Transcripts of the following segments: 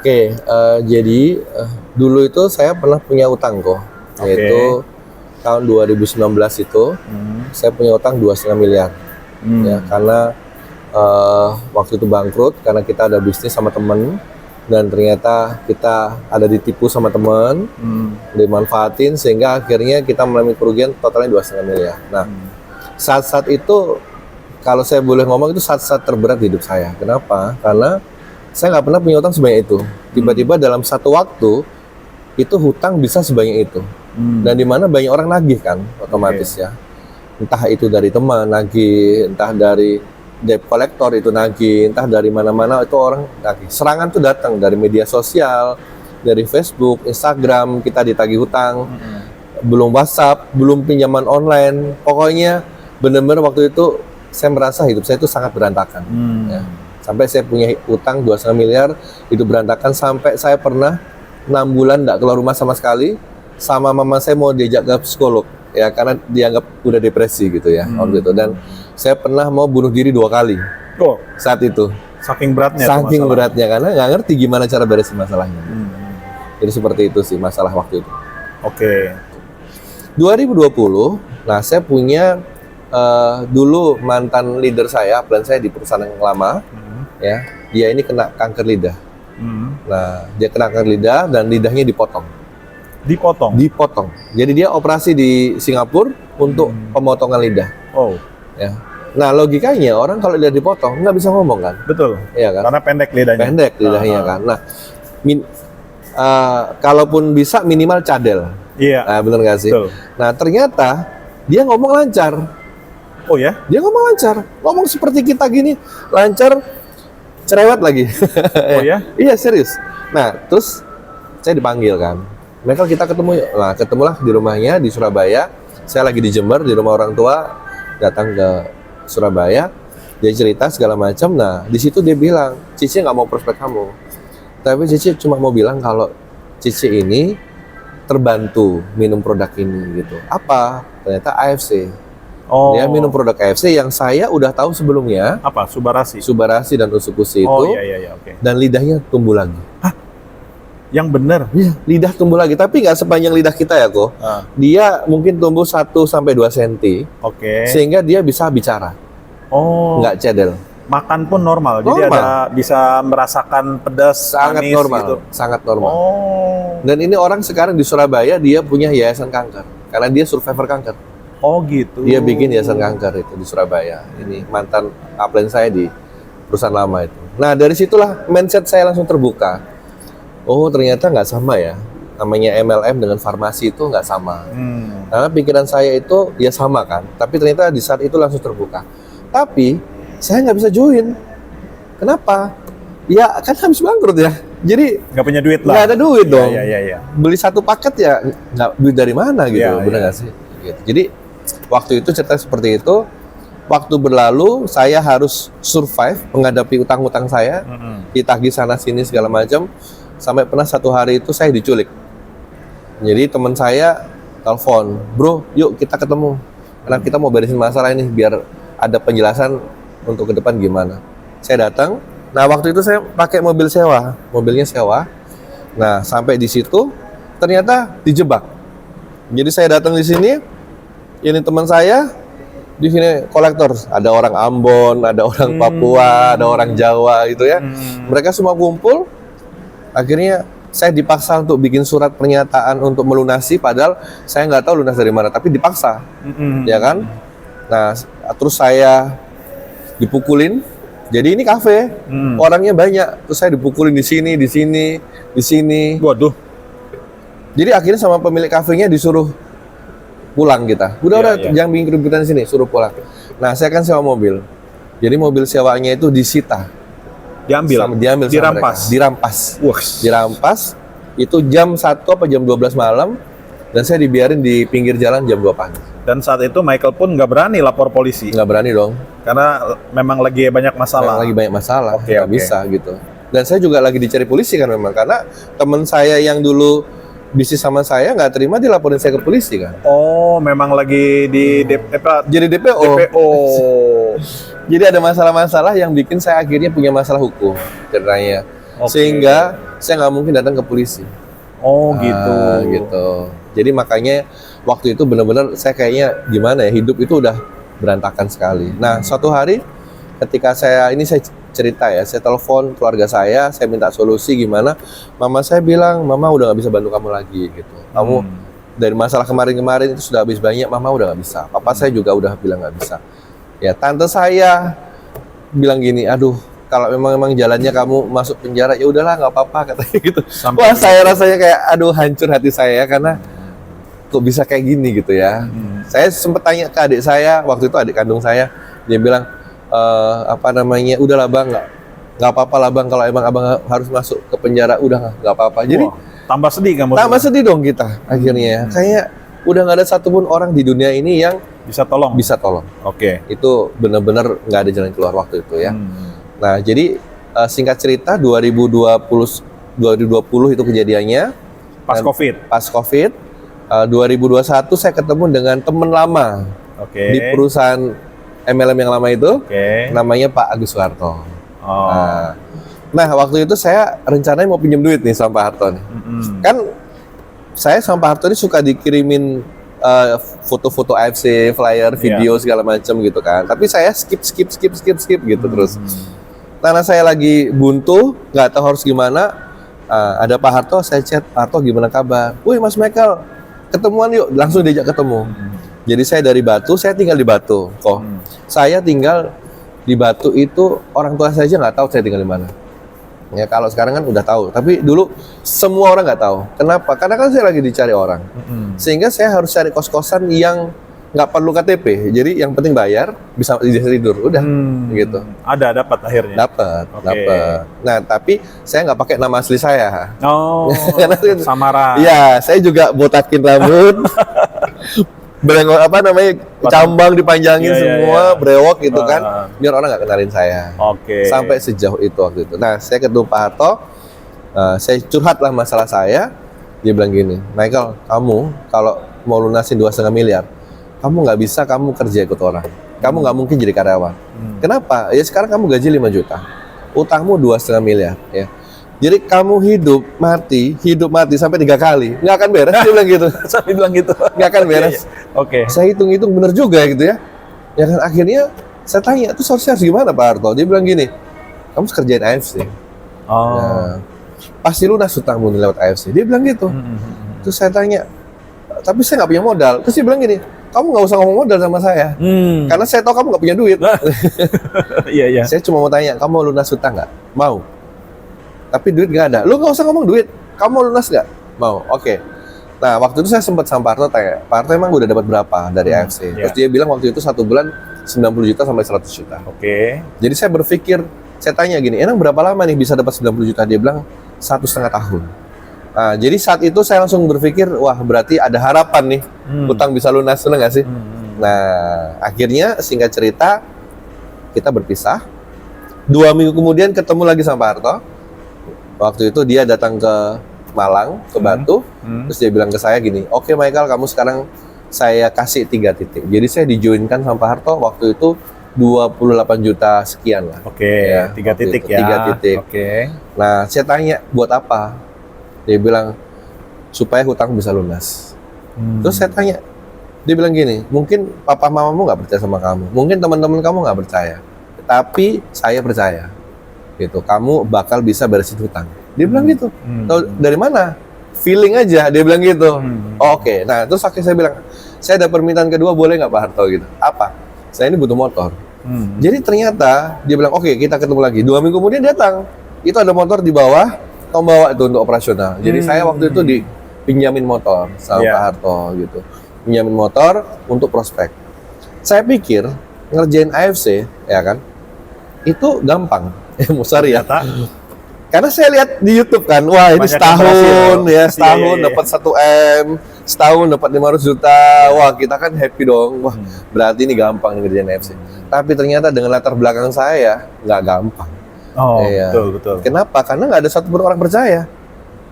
Oke, jadi dulu itu saya pernah punya utang kok, yaitu tahun 2019 itu saya punya utang 2,5 miliar, ya karena waktu itu bangkrut karena kita ada bisnis sama temen dan ternyata kita ada ditipu sama temen, dimanfaatin sehingga akhirnya kita mengalami kerugian totalnya 2,5 miliar. Nah, saat-saat itu kalau saya boleh ngomong itu saat-saat terberat di hidup saya. Kenapa? Karena saya nggak pernah punya utang sebanyak itu. Tiba-tiba dalam satu waktu itu hutang bisa sebanyak itu. Dan di mana banyak orang nagih kan, otomatis ya. Entah itu dari teman nagih, entah dari debt collector itu nagih, entah dari mana-mana itu orang nagih. Serangan tuh datang dari media sosial, dari Facebook, Instagram, kita ditagih hutang. Belum WhatsApp, belum pinjaman online. Pokoknya benar-benar waktu itu saya merasa hidup saya itu sangat berantakan. Ya. Sampai saya punya utang 2,5 miliar, itu berantakan sampai saya pernah 6 bulan nggak keluar rumah sama sekali, sama mama saya mau diajak ke psikolog, ya karena dianggap udah depresi gitu ya, waktu itu. Dan saya pernah mau bunuh diri 2 kali saat itu. Saking beratnya. Saking beratnya karena nggak ngerti gimana cara beresin masalahnya. Jadi seperti itu sih masalah waktu itu. 2020, nah saya punya dulu mantan leader saya, plan saya di perusahaan yang lama, ya dia ini kena kanker lidah. Nah dia kena kanker lidah dan lidahnya dipotong. Dipotong. Jadi dia operasi di Singapura untuk pemotongan lidah. Ya. Nah logikanya orang kalau lidah dipotong nggak bisa ngomong kan? Betul. Iya kan? Karena pendek lidahnya. Pendek lidahnya kan. Nah kalaupun bisa minimal cadel. Iya. Nah bener nggak sih? Betul. Nah ternyata dia ngomong lancar. Oh ya? Dia ngomong lancar, ngomong seperti kita gini, lancar, cerewet lagi. Oh ya? Iya serius. Nah terus saya dipanggil kan, Michael kita ketemu yuk. Nah ketemulah di rumahnya di Surabaya. Saya lagi di Jember di rumah orang tua, datang ke Surabaya. Dia cerita segala macam. Nah di situ dia bilang, Cici nggak mau prospek kamu, tapi Cici cuma mau bilang kalau Cici ini terbantu minum produk ini gitu. Apa? Ternyata AFC. Dia minum produk AFC yang saya udah tahu sebelumnya. Apa? Subarasi. Subarasi dan usukusi itu. Iya, oke. Dan lidahnya tumbuh lagi. Hah? Yang benar? Iya, lidah tumbuh lagi. Tapi nggak sepanjang lidah kita ya kok. Dia mungkin tumbuh 1-2 cm. Oke. Sehingga dia bisa bicara. Nggak cedel. Makan pun normal. Jadi ada bisa merasakan pedas, sangat manis normal, gitu. Sangat normal. Dan ini orang sekarang di Surabaya dia punya yayasan kanker karena dia survivor kanker. Gitu. Dia bikin yayasan kanker itu di Surabaya. Ini mantan upline saya di perusahaan lama itu. Nah dari situlah mindset saya langsung terbuka. Oh ternyata nggak sama ya. Namanya MLM dengan farmasi itu nggak sama. Karena pikiran saya itu ya sama kan. Tapi ternyata di saat itu langsung terbuka. Tapi saya nggak bisa join. Kenapa? Ya kan habis bangkrut ya. Jadi nggak punya duit lah. Nggak ada duit dong. Iya. Beli satu paket ya nggak duit dari mana gitu. Bener nggak sih? Gitu. Jadi waktu itu cerita seperti itu. Waktu berlalu saya harus survive menghadapi utang-utang saya, ditagih sana sini segala macam. Sampai pernah satu hari itu saya diculik. Jadi teman saya telepon, bro, yuk kita ketemu. Karena kita mau beresin masalah ini biar ada penjelasan untuk ke depan gimana. Saya datang. Nah waktu itu saya pakai mobil sewa, mobilnya sewa. Nah sampai di situ ternyata dijebak. Jadi saya datang di sini. Ini teman saya di sini kolektor, ada orang Ambon, ada orang Papua, ada orang Jawa gitu ya. Mereka semua kumpul. Akhirnya saya dipaksa untuk bikin surat pernyataan untuk melunasi, padahal saya nggak tahu lunas dari mana, tapi dipaksa, ya kan? Nah, terus saya dipukulin. Jadi ini kafe, orangnya banyak. Terus saya dipukulin di sini, di sini, di sini. Waduh. Jadi akhirnya sama pemilik kafenya disuruh pulang kita. Udah jangan bikin keributan di sini, suruh pulang. Nah, saya kan sewa mobil. Jadi mobil sewanya itu disita. Diambil dirampas. Dirampas. Itu jam 1 apa jam 12 malam dan saya dibiarin di pinggir jalan jam 2 pagi. Dan saat itu Michael pun nggak berani lapor polisi. Nggak berani dong. Karena memang lagi banyak masalah. Nggak bisa gitu. Dan saya juga lagi dicari polisi kan memang karena teman saya yang dulu bisnis sama saya nggak terima dilaporin saya ke polisi kan. Memang lagi di jadi DPO. Jadi ada masalah-masalah yang bikin saya akhirnya punya masalah hukum ceritanya. Sehingga saya nggak mungkin datang ke polisi. Oh gitu. Gitu. Jadi makanya waktu itu benar-benar saya kayaknya gimana ya, hidup itu udah berantakan sekali. Nah, suatu hari ketika saya cerita ya, saya telepon keluarga saya minta solusi gimana. Mama saya bilang, mama udah nggak bisa bantu kamu lagi gitu. Kamu dari masalah kemarin-kemarin itu sudah habis banyak, mama udah nggak bisa. Papa saya juga udah bilang nggak bisa. Ya, tante saya bilang gini, aduh, kalau memang jalannya kamu masuk penjara, ya udahlah nggak apa-apa katanya gitu. Wah, saya rasanya kayak aduh hancur hati saya karena kok bisa kayak gini gitu ya. Saya sempat tanya ke adik saya, waktu itu adik kandung saya, dia bilang udahlah bang, nggak apa-apa lah bang, kalau emang abang harus masuk ke penjara udah nggak apa-apa. Jadi tambah sedih kamu. Tambah sedih dong kita akhirnya. Kayak udah nggak ada satupun orang di dunia ini yang bisa tolong. Oke. Itu benar-benar nggak ada jalan keluar waktu itu ya. Nah, jadi singkat cerita 2020 itu kejadiannya. Pas COVID. 2021 saya ketemu dengan teman lama. Di perusahaan MLM yang lama itu. Namanya Pak Agus Soeharto. Nah, waktu itu saya rencananya mau pinjam duit nih sama Pak Harto nih. Kan saya sama Pak Harto ini suka dikirimin foto-foto AFC, flyer, video segala macam gitu kan. Tapi saya skip gitu terus. Karena saya lagi buntu, nggak tahu harus gimana. Ada Pak Harto, saya chat, Pak Harto gimana kabar? Wih Mas Michael, ketemuan yuk, langsung diajak ketemu. Jadi saya dari Batu, saya tinggal di Batu. Saya tinggal di Batu itu orang tua saya aja nggak tahu saya tinggal di mana. Ya kalau sekarang kan udah tahu, tapi dulu semua orang nggak tahu. Kenapa? Karena kan saya lagi dicari orang, sehingga saya harus cari kos-kosan yang nggak perlu KTP. Jadi yang penting bayar, bisa tidur, udah gitu. Dapat akhirnya. Dapat. Nah tapi saya nggak pakai nama asli saya. Samaran. Iya, saya juga botakin rambut. Cambang dipanjangin semua, brewok gitu kan, biar orang nggak kenalin saya. Sampai sejauh itu waktu itu. Nah, saya ketemu Pak Harto, saya curhat lah masalah saya. Dia bilang gini, Michael, kamu kalau mau lunasin 2,5 miliar, kamu nggak bisa, kamu kerja ikut orang. Kamu nggak mungkin jadi karyawan. Kenapa? Ya sekarang kamu gaji 5 juta, utangmu 2,5 miliar. Ya. Jadi kamu hidup mati sampai 3 kali, nggak akan beres. Dia bilang gitu. Sampai bilang gitu. Nggak akan beres. Saya hitung-hitung bener juga gitu ya. Ya kan akhirnya saya tanya, terus harus gimana Pak Harto? Dia bilang gini, kamu kerjain AFC. Nah, pasti lunas utangmu lewat AFC. Dia bilang gitu. Terus saya tanya, tapi saya nggak punya modal. Terus dia bilang gini, kamu nggak usah ngomong modal sama saya, karena saya tahu kamu nggak punya duit. Iya. Saya cuma mau tanya, kamu mau lunas utang nggak? Mau. Tapi duit nggak ada. Lu nggak usah ngomong duit. Kamu mau lunas nggak? Mau. Oke. Nah, waktu itu saya sempat sama Pak Harto tanya, Pak Harto emang udah dapat berapa dari AFC? Terus dia bilang waktu itu 1 bulan 90 juta sampai 100 juta. Jadi saya berpikir, saya tanya gini, emang berapa lama nih bisa dapat 90 juta? Dia bilang 1,5 tahun. Nah, jadi saat itu saya langsung berpikir, wah berarti ada harapan nih, utang bisa lunas, benar nggak sih? Nah, akhirnya singkat cerita, kita berpisah. 2 minggu kemudian ketemu lagi sama Pak Harto. Waktu itu dia datang ke Malang, ke Batu, terus dia bilang ke saya gini, oke Michael, kamu sekarang saya kasih 3 titik. Jadi saya dijoinkan sama Pak Harto waktu itu 28 juta sekian lah. 3 titik ya. 3 titik. Nah, saya tanya, buat apa? Dia bilang, supaya hutang bisa lunas. Terus saya tanya, dia bilang gini, mungkin papa mamamu nggak percaya sama kamu, mungkin teman-teman kamu nggak percaya, tapi saya percaya. Gitu, kamu bakal bisa beresin hutang. Dia bilang gitu. Tahu dari mana? Feeling aja, dia bilang gitu. Oke. Nah, terus akhirnya saya bilang, saya ada permintaan kedua, boleh nggak Pak Harto gitu? Apa? Saya ini butuh motor. Jadi ternyata dia bilang, oke, kita ketemu lagi. 2 minggu kemudian datang. Itu ada motor di bawah, kamu bawa itu untuk operasional. Jadi saya waktu itu dipinjamin motor sama Pak Harto gitu. Pinjamin motor untuk prospek. Saya pikir ngerjain AFC, ya kan? Itu gampang. Sorry ya. Karena saya lihat di YouTube kan, wah ini setahun dapat 1 M, setahun dapat 500 juta. Wah, kita kan happy dong. Wah, berarti ini gampang nih ngerjain AFC. Tapi ternyata dengan latar belakang saya nggak gampang. Betul. Kenapa? Karena nggak ada satupun orang percaya.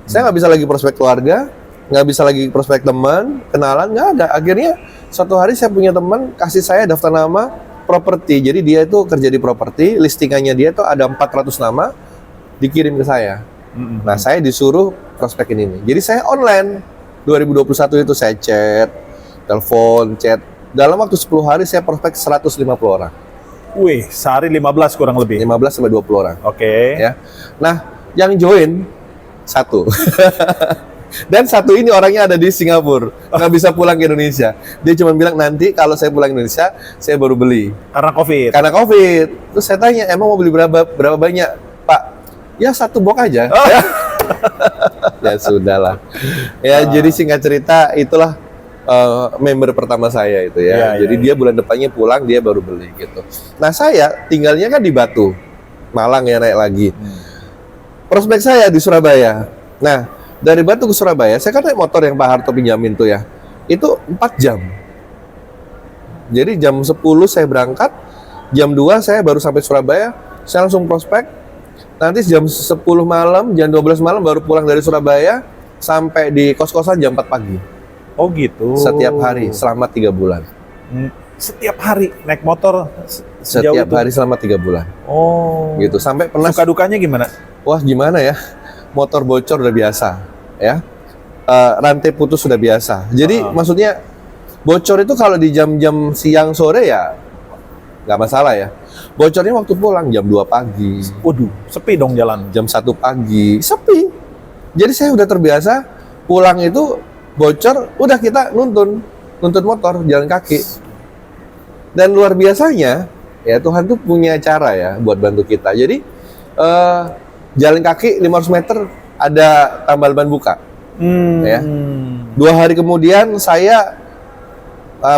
Saya nggak bisa lagi prospek keluarga, nggak bisa lagi prospek teman, kenalan, nggak ada. Akhirnya suatu hari saya punya teman kasih saya daftar nama properti. Jadi dia itu kerja di properti, listingannya dia itu ada 400 nama, dikirim ke saya. Nah, saya disuruh prospekin ini. Jadi saya online. 2021 itu saya chat, telepon, chat. Dalam waktu 10 hari saya prospek 150 orang. Wih, sehari 15 kurang lebih. 15 sampai 20 orang. Oke. Ya. Nah, yang join satu. Dan satu ini orangnya ada di Singapura, nggak bisa pulang ke Indonesia. Dia cuma bilang nanti kalau saya pulang ke Indonesia, saya baru beli. Karena COVID. Karena COVID. Terus saya tanya, emang mau beli berapa banyak, Pak? Ya satu box aja. Oh. Ya sudahlah. Ya jadi singkat cerita itulah member pertama saya itu ya. Jadi dia bulan depannya pulang, dia baru beli gitu. Nah saya tinggalnya kan di Batu, Malang ya naik lagi. Prospek saya di Surabaya. Nah dari Batu ke Surabaya, saya kan naik motor yang Pak Harto pinjamin tuh ya. Itu 4 jam. Jadi jam 10 saya berangkat, jam 2 saya baru sampai Surabaya, saya langsung prospek. Nanti jam 10 malam, jam 12 malam baru pulang dari Surabaya, sampai di kos-kosan jam 4 pagi. Oh gitu. Setiap hari selama 3 bulan. Setiap hari naik motor Setiap hari selama 3 bulan. Oh. Gitu. Sampai pernah suka dukanya gimana? Wah, gimana ya? Motor bocor udah biasa, ya. Rantai putus sudah biasa. Jadi maksudnya bocor itu kalau di jam-jam siang sore ya nggak masalah ya. Bocornya waktu pulang jam 2 pagi. Waduh, sepi dong jalan. Jam 1 pagi, sepi. Jadi saya udah terbiasa pulang itu bocor, udah kita nuntun motor, jalan kaki. Dan luar biasanya, ya Tuhan tuh punya cara ya buat bantu kita. Jadi jalan kaki 500 meter ada tambal ban buka. Ya. 2 hari kemudian saya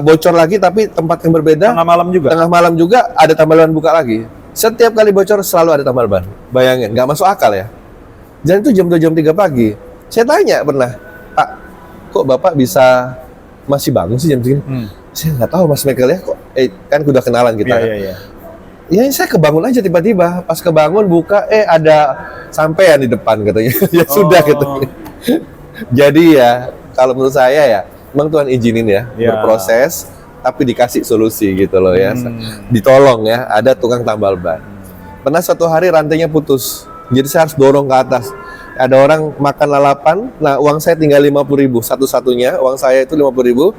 bocor lagi tapi tempat yang berbeda. Tengah malam juga? Tengah malam juga ada tambal ban buka lagi. Setiap kali bocor selalu ada tambal ban. Bayangin, nggak masuk akal ya. Dan itu jam 2, jam 3 pagi. Saya tanya pernah, Pak, kok Bapak bisa masih bangun sih jam segini? Saya nggak tahu Mas Michael ya, kok kan udah kenalan kita. Iya. Ya saya kebangun aja tiba-tiba. Pas kebangun buka, ada sampean di depan katanya. Ya sudah gitu. Jadi ya, kalau menurut saya ya, memang Tuhan izinin ya, berproses, tapi dikasih solusi gitu loh ya. Ditolong ya, ada tukang tambal ban. Pernah suatu hari rantainya putus, jadi saya harus dorong ke atas. Ada orang makan lalapan, nah uang saya tinggal 50.000 satu-satunya, uang saya itu 50.000.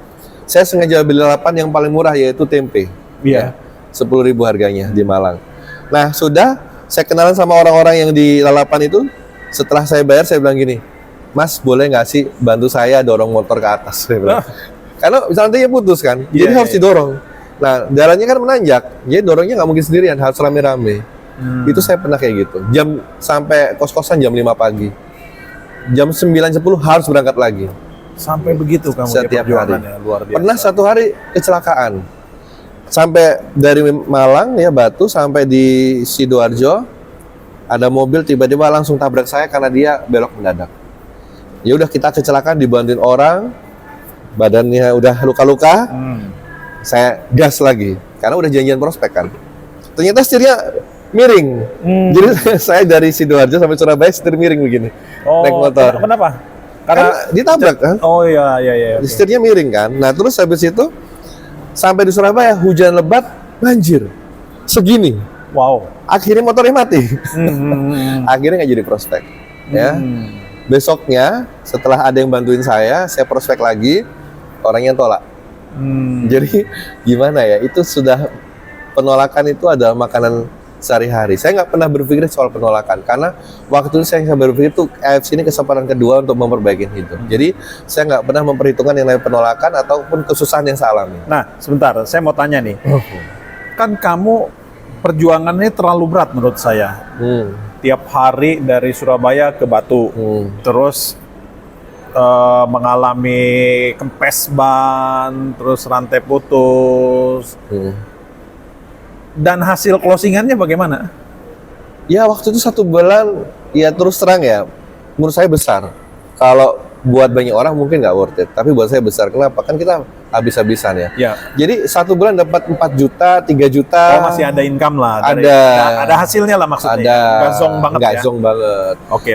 Saya sengaja beli lalapan yang paling murah yaitu tempe. Iya. 10.000 harganya di Malang. Nah sudah, saya kenalan sama orang-orang yang di lalapan itu. Setelah saya bayar, saya bilang gini, Mas boleh nggak sih bantu saya dorong motor ke atas? Saya bilang. Karena rantainya putus kan, jadi harus didorong. Nah jalannya kan menanjak, jadi dorongnya nggak mungkin sendirian, harus rame-rame. Itu saya pernah kayak gitu. Jam sampai kos-kosan jam 5 pagi. Jam 9.10 harus berangkat lagi. Sampai begitu kamu setiap hari. Luar biasa. Pernah satu hari kecelakaan. Sampai dari Malang ya Batu sampai di Sidoarjo, ada mobil tiba-tiba langsung tabrak saya karena dia belok mendadak. Ya udah kita kecelakaan, dibantuin orang, badannya udah luka-luka. Saya gas lagi karena udah janjian prospek kan. Ternyata setirnya miring. Jadi saya dari Sidoarjo sampai Surabaya setir miring begini. Naik motor. Kenapa? Karena ditabrak kan. Oh iya. Okay. Setirnya miring kan. Nah terus habis itu sampai di Surabaya hujan lebat, banjir segini. Wow. Akhirnya motornya mati. Akhirnya nggak jadi prospek. Ya. Besoknya setelah ada yang bantuin saya prospek lagi, orangnya tolak. Jadi gimana ya? Itu sudah penolakan itu adalah makanan sehari-hari. Saya nggak pernah berpikir soal penolakan karena waktu itu saya berpikir tuh AFC ini kesempatan kedua untuk memperbaiki hidup. Jadi saya nggak pernah memperhitungkan yang namanya penolakan ataupun kesusahan yang saya alami. Nah, sebentar, saya mau tanya nih. Kan kamu perjuangannya terlalu berat menurut saya. Tiap hari dari Surabaya ke Batu, terus mengalami kempes ban, terus rantai putus. Dan hasil closingannya bagaimana? Ya waktu itu 1 bulan, ya terus terang ya, menurut saya besar. Kalau buat banyak orang mungkin nggak worth it, tapi buat saya besar. Kenapa? Kan kita habis-habisan ya. Jadi 1 bulan dapat 4 juta, 3 juta. Oh masih ada income lah. Ada hasilnya lah maksudnya. Ada. Nggak zong banget nggak ya? zong banget. Oke.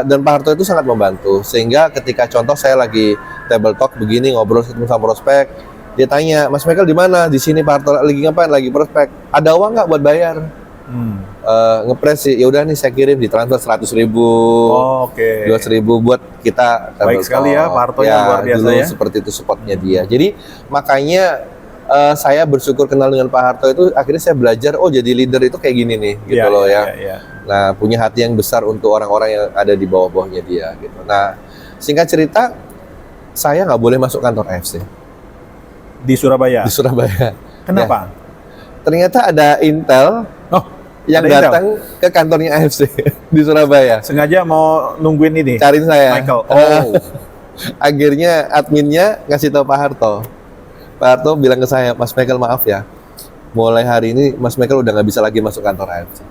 Dan Pak Harto itu sangat membantu. Sehingga ketika contoh saya lagi table talk begini, ngobrol ketemu sama prospek, dia tanya, Mas Michael di mana? Di sini Pak Harto lagi ngapain? Lagi prospek. Ada uang nggak buat bayar? ngepres sih, ya udah nih saya kirim di transfer 100.000, Oh, oke. 200.000 buat kita Baik sekali ya, Pak Harto ya, luar biasa dulu ya. seperti itu supportnya dia. Jadi makanya saya bersyukur kenal dengan Pak Harto itu, akhirnya saya belajar, oh jadi leader itu kayak gini nih, gitu Iya, loh iya, ya. iya, iya. Nah, punya hati yang besar untuk orang-orang yang ada di bawah-bawahnya dia, gitu. Nah, singkat cerita, saya nggak boleh masuk kantor AFC Di Surabaya. di Surabaya. Kenapa? Ya, ternyata ada Intel Oh, yang ada Intel? datang ke kantornya AFC di Surabaya. Sengaja mau nungguin ini. Cariin saya. Michael. Oh. Akhirnya adminnya ngasih tahu Pak Harto. Pak Harto bilang ke saya, Mas Michael maaf ya, mulai hari ini Mas Michael udah nggak bisa lagi masuk kantor AFC.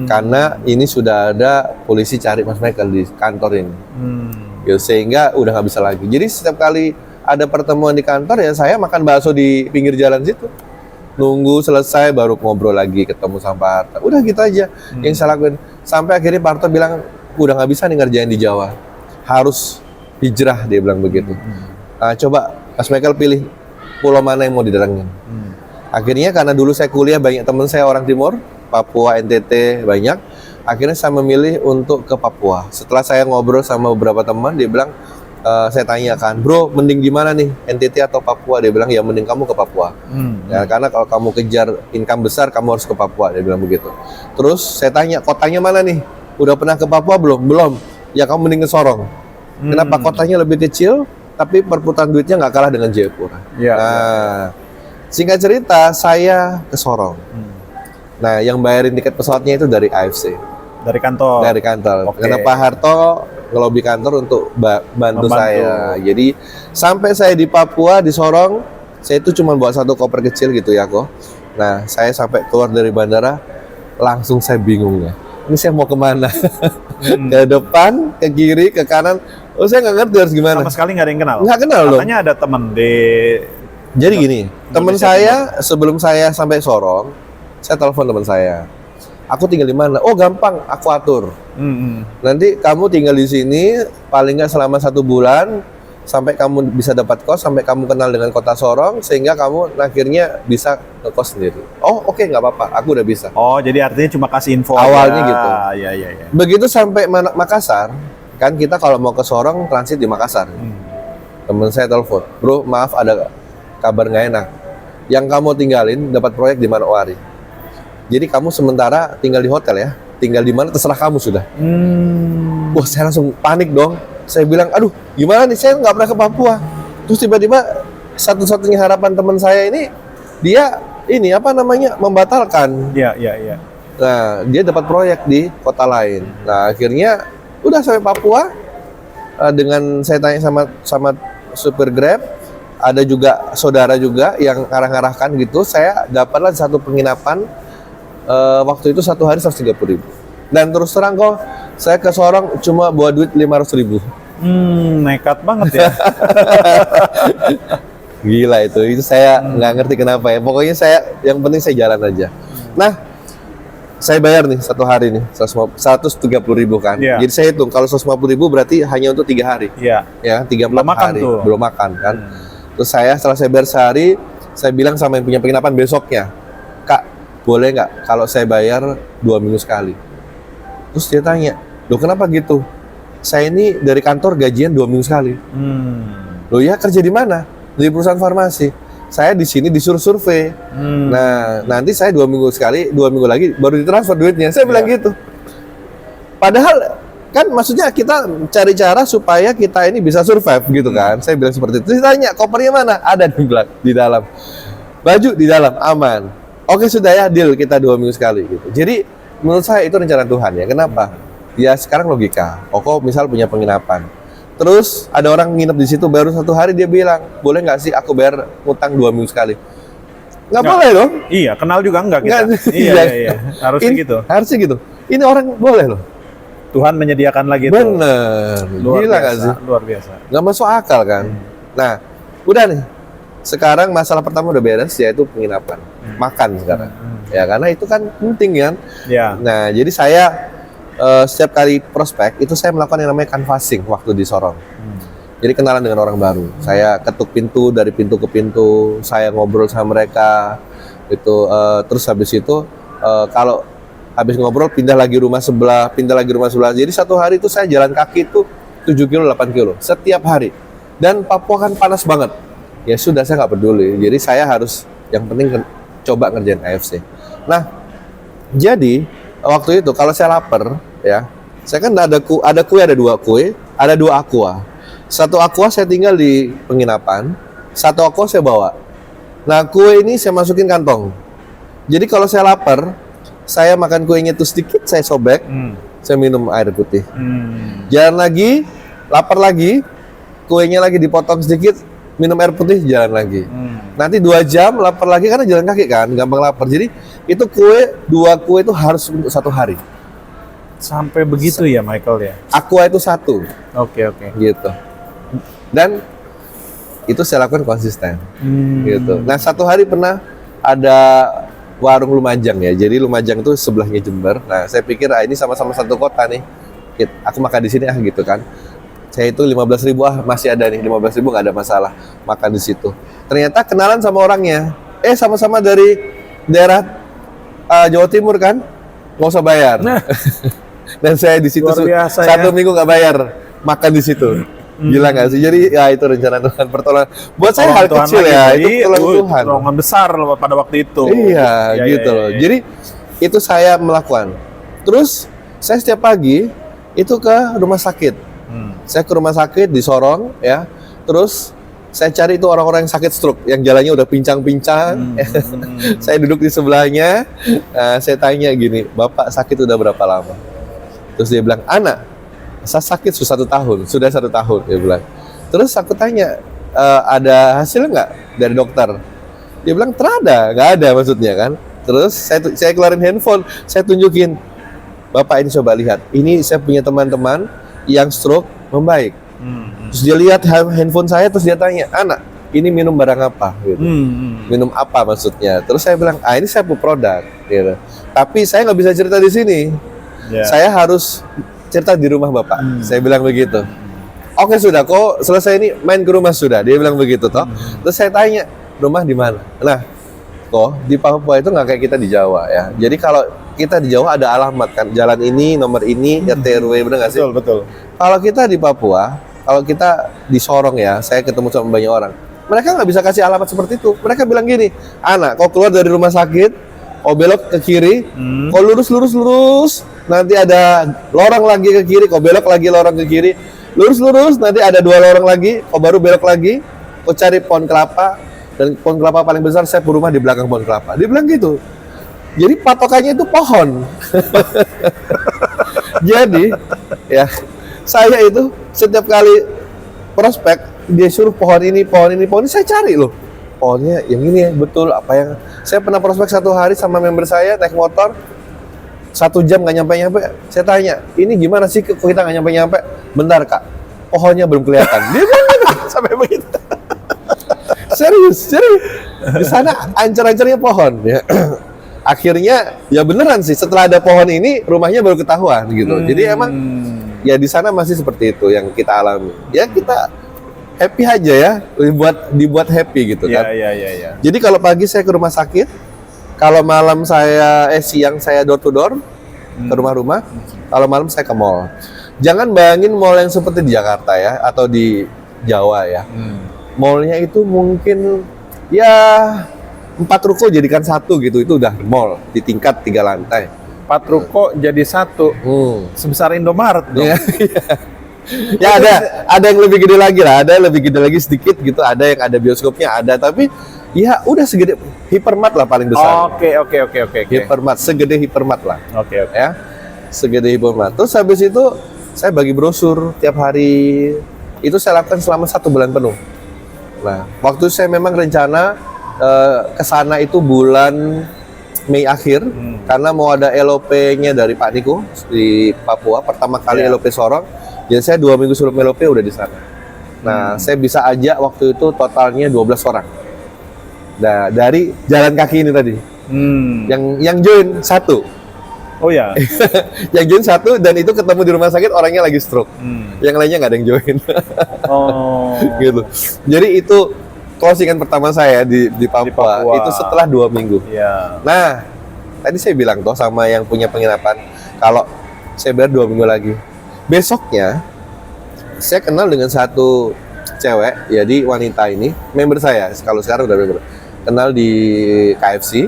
Karena ini sudah ada polisi cari Mas Michael di kantor ini. Gitu, sehingga udah nggak bisa lagi. Jadi setiap kali ada pertemuan di kantor ya saya makan bakso di pinggir jalan situ. Nunggu selesai baru ngobrol lagi, ketemu sama Pak Harto. Udah gitu aja yang saya lakuin. Sampai akhirnya Pak Harto bilang, udah nggak bisa nih ngerjain di Jawa. Harus hijrah, dia bilang begitu. Coba Mas Michael pilih pulau mana yang mau didatengin. Akhirnya karena dulu saya kuliah banyak teman saya orang timur, Papua, NTT banyak. Akhirnya saya memilih untuk ke Papua. Setelah saya ngobrol sama beberapa teman, dia bilang, saya tanyakan, bro, mending di mana nih, NTT atau Papua? Dia bilang, ya mending kamu ke Papua. Ya, karena kalau kamu kejar income besar, kamu harus ke Papua. Dia bilang begitu. Terus saya tanya, kotanya mana nih? Udah pernah ke Papua belum? Belum. Ya kamu mending ke Sorong. Kenapa? Kotanya lebih kecil, tapi perputaran duitnya nggak kalah dengan Jayapura. Ya, Nah, singkat cerita, saya ke Sorong. Nah, yang bayarin tiket pesawatnya itu dari AFC. Dari kantor. Dari kantor. Oke. Karena Pak Harto ngelobi kantor untuk bantu saya. Jadi sampai saya di Papua, di Sorong, saya itu cuma bawa satu koper kecil gitu ya kok. Nah, saya sampai keluar dari bandara, langsung saya bingung ya. Ini saya mau kemana? Ke depan, ke kiri, ke kanan. Oh, saya nggak ngerti harus gimana. Sama sekali nggak ada yang kenal. Nggak kenal loh. Katanya ada teman di. Jadi gini, teman Indonesia saya sebelum saya sampai Sorong, saya telepon teman saya. Aku tinggal di mana? Oh gampang, aku atur. Nanti kamu tinggal di sini paling nggak selama 1 bulan sampai kamu bisa dapat kos, sampai kamu kenal dengan kota Sorong sehingga kamu akhirnya bisa ngekos sendiri. Oh oke, nggak apa-apa, aku udah bisa. Oh, jadi artinya cuma kasih info Awalnya aja. gitu. Iya, iya, iya. Begitu sampai Makassar, kan kita kalau mau ke Sorong transit di Makassar. Temen saya telepon, bro maaf ada kabar nggak enak. Yang kamu tinggalin dapat proyek di Manokwari. Jadi kamu sementara tinggal di hotel ya, tinggal di mana terserah kamu sudah. Wah saya langsung panik dong. Saya bilang, aduh gimana nih, saya nggak pernah ke Papua. Terus tiba-tiba satu-satunya harapan teman saya ini, dia ini apa namanya membatalkan. Iya, iya, iya. Nah dia dapat proyek di kota lain. Nah akhirnya udah sampai Papua. Dengan saya tanya sama supir Grab, ada juga saudara juga yang ngarah-ngarahkan gitu. Saya dapatlah satu penginapan. Waktu itu 1 hari 130.000. Dan terus terang kok, saya ke Sorong cuma bawa duit 500.000. Nekat banget ya. Gila itu saya nggak ngerti kenapa ya. Pokoknya saya, yang penting saya jalan aja. Nah, saya bayar nih 1 hari nih 130.000 kan. Iya. Jadi saya hitung kalau 150.000 berarti hanya untuk 3 hari. Iya. Ya, 3-4 Belum makan hari. tuh. Belum makan kan. Terus setelah saya bayar sehari, saya bilang sama yang punya penginapan besoknya, Kak, boleh nggak kalau saya bayar 2 minggu sekali? Terus dia tanya, loh kenapa gitu? Saya ini dari kantor gajian 2 minggu sekali. Loh ya kerja di mana? Di perusahaan farmasi. Saya di sini disuruh survei. Nah nanti saya 2 minggu sekali, 2 minggu lagi baru ditransfer duitnya. Saya bilang gitu. Padahal kan maksudnya kita cari cara supaya kita ini bisa survive gitu kan. Saya bilang seperti itu. Terus ditanya, kopernya mana? Ada di dalam. Baju di dalam, aman. Oke sudah ya, deal kita 2 minggu sekali gitu. Jadi menurut saya itu rencana Tuhan ya. Kenapa? Ya sekarang logika. Kok misal punya penginapan. Terus ada orang nginep di situ baru 1 hari dia bilang, boleh nggak sih aku bayar utang 2 minggu sekali? Nggak boleh dong. Iya, kenal juga enggak kita. Nggak. Iya. Harusnya gitu. Harusnya gitu. Ini orang boleh loh. Tuhan menyediakan lagi itu. Bener. Luar Gila biasa, nggak sih? luar biasa. Nggak masuk akal kan. Nah udah nih. Sekarang masalah pertama udah beres, yaitu penginapan. Makan sekarang. Ya karena itu kan penting kan. Ya. Nah jadi saya setiap kali prospek itu saya melakukan yang namanya canvassing waktu di Sorong. Jadi kenalan dengan orang baru. Saya ketuk pintu dari pintu ke pintu, saya ngobrol sama mereka. Itu terus habis itu kalau habis ngobrol pindah lagi rumah sebelah. Jadi satu hari itu saya jalan kaki itu 7 kilo, 8 kilo setiap hari. Dan Papua kan panas banget. Ya sudah, saya nggak peduli. Jadi saya harus, yang penting coba ngerjain KFC. Nah, jadi waktu itu kalau saya lapar, ya, saya kan ada kue, ada 2 kue, ada 2 aqua. Satu aqua saya tinggal di penginapan, satu aqua saya bawa. Nah, kue ini saya masukin kantong. Jadi kalau saya lapar, saya makan kuenya itu sedikit, saya sobek, saya minum air putih. Jalan lagi, lapar lagi, kuenya lagi dipotong sedikit, minum air putih, jalan lagi. Nanti 2 jam, lapar lagi karena jalan kaki kan, gampang lapar. Jadi itu 2 kue itu harus untuk 1 hari. Sampai begitu ya Michael ya? Aqua itu 1. Oke. Gitu. Dan itu saya lakukan konsisten. Gitu. Nah, 1 hari pernah ada warung Lumajang ya. Jadi Lumajang itu sebelahnya Jember. Nah, saya pikir ini sama-sama satu kota nih. Aku makan di sini gitu kan. Saya itu 15.000 masih ada nih, 15.000 nggak ada masalah makan di situ. Ternyata kenalan sama orangnya. Sama-sama dari daerah Jawa Timur kan, nggak usah bayar. Dan saya di situ satu minggu nggak bayar makan di situ. Gila nggak sih? Jadi ya itu rencana Tuhan, pertolongan. Buat saya hal Tuhan kecil ya, itu pertolongan Tuhan. Pertolongan besar loh pada waktu itu. Iya, gitu loh. Jadi itu saya melakukan. Terus saya setiap pagi itu ke rumah sakit. Saya ke rumah sakit di Sorong ya. Terus saya cari itu orang-orang yang sakit stroke, yang jalannya udah pincang-pincang. Saya duduk di sebelahnya. Saya tanya gini, Bapak sakit udah berapa lama? Terus dia bilang, anak, saya sakit sudah 1 tahun. Sudah 1 tahun, dia bilang. Terus aku tanya, ada hasil nggak dari dokter? Dia bilang, terada, nggak ada maksudnya kan. Terus saya keluarin handphone, saya tunjukin, Bapak ini coba lihat. Ini saya punya teman-teman yang stroke membaik. Terus dia lihat handphone saya, terus dia tanya, anak, ini minum barang apa? Gitu. Minum apa maksudnya? Terus saya bilang, ini saya punya produk. Gitu. Tapi saya nggak bisa cerita di sini. Saya harus cerita di rumah Bapak. Saya bilang begitu. Oke sudah, kok selesai ini main ke rumah sudah. Dia bilang begitu toh. Terus saya tanya, rumah di mana? Nah, kok di Papua itu nggak kayak kita di Jawa ya. Jadi kalau kita di Jawa ada alamat kan, jalan ini, nomor ini, RT RW, benar nggak sih? Betul. Kalau kita di Papua, kalau kita di Sorong ya, saya ketemu sama banyak orang. Mereka nggak bisa kasih alamat seperti itu. Mereka bilang gini, anak, kau keluar dari rumah sakit, kau belok ke kiri, kau lurus, nanti ada lorong lagi ke kiri, kau belok lagi lorong ke kiri, lurus, nanti ada 2 lorong lagi, kau baru belok lagi, kau cari pohon kelapa, dan pohon kelapa paling besar, saya punya rumah di belakang pohon kelapa. Dia bilang gitu. Jadi patokannya itu pohon. Jadi, ya, saya itu setiap kali prospek, dia suruh pohon ini, saya cari loh. Pohonnya yang ini ya, betul apa yang saya pernah prospek 1 hari sama member saya naik motor 1 jam nggak nyampe. Saya tanya, ini gimana sih kok kita nggak nyampe? Bentar kak, pohonnya belum kelihatan. Dia bilang sampai begitu. Serius. Di sana ancar-ancarnya pohon. Ya. Akhirnya ya beneran sih. Setelah ada pohon ini, rumahnya baru ketahuan gitu. Jadi emang ya di sana masih seperti itu yang kita alami. Ya kita happy aja ya, dibuat happy gitu kan. Iya. Jadi kalau pagi saya ke rumah sakit, kalau malam siang saya door to door ke rumah-rumah, kalau malam saya ke mall. Jangan bayangin mall yang seperti di Jakarta ya, atau di Jawa ya. Mallnya itu mungkin ya 4 ruko jadikan 1 gitu, itu udah mall di tingkat 3 lantai. 4 ruko jadi 1, sebesar Indomaret dong. Ya ada yang lebih gede lagi lah, ada yang lebih gede lagi sedikit gitu, ada yang ada bioskopnya ada, tapi ya udah segede Hypermart lah paling besar. Oke. Hypermart, segede Hypermart lah. Oke. Ya, segede Hypermart. Terus habis itu saya bagi brosur tiap hari. Itu saya lakukan selama 1 bulan penuh. Nah, waktu saya memang rencana ke sana itu bulan Mei akhir, karena mau ada LOP-nya dari Pak Niko di Papua, pertama kali LOP Sorong. Jadi saya 2 minggu sebelum LOP udah di sana. Nah, saya bisa ajak waktu itu totalnya 12 orang. Nah, dari jalan kaki ini tadi. Yang join 1. Oh ya. Yang join 1 dan itu ketemu di rumah sakit orangnya lagi stroke. Yang lainnya nggak ada yang join. Gitu. Jadi itu closingan pertama saya di Papua. Itu setelah 2 minggu. Iya. Nah, tadi saya bilang toh sama yang punya penginapan, kalau saya bayar 2 minggu lagi. Besoknya, saya kenal dengan satu cewek, jadi wanita ini, member saya, kalau sekarang udah member. Kenal di KFC,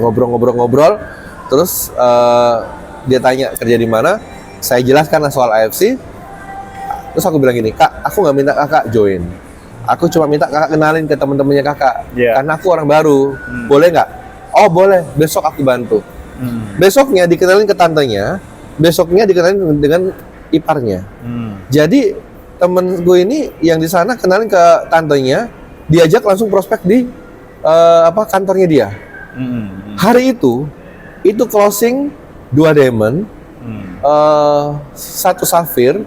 ngobrol-ngobrol, terus dia tanya kerja di mana, saya jelaskan soal AFC, terus aku bilang gini, Kak, aku nggak minta kakak join. Aku cuma minta kakak kenalin ke teman-temannya kakak, karena aku orang baru, boleh nggak? Oh boleh, besok aku bantu. Besoknya dikenalin ke tantenya, besoknya dikenalin dengan iparnya. Jadi temen gue ini yang di sana kenalin ke tantenya, diajak langsung prospek di kantornya dia. Hari itu closing 2 diamond, 1 safir,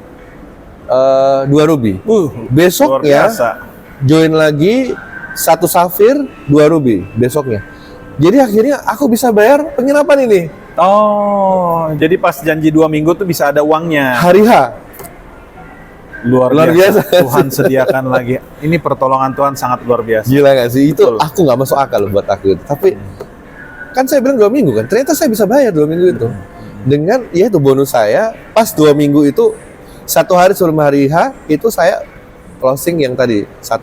2 ruby. Besoknya join lagi 1 safir, 2 ruby besoknya. Jadi akhirnya aku bisa bayar penginapan ini. Oh, jadi pas janji 2 minggu tuh bisa ada uangnya. Hari H. Luar biasa. Tuhan sediakan lagi. Ini pertolongan Tuhan sangat luar biasa. Gila gak sih? Itu Betul. aku nggak masuk akal buat aku. Tapi kan saya bilang 2 minggu kan. Ternyata saya bisa bayar 2 minggu itu. Dengan ya itu bonus saya pas 2 minggu itu 1 hari sebelum hari H itu saya closing yang tadi 2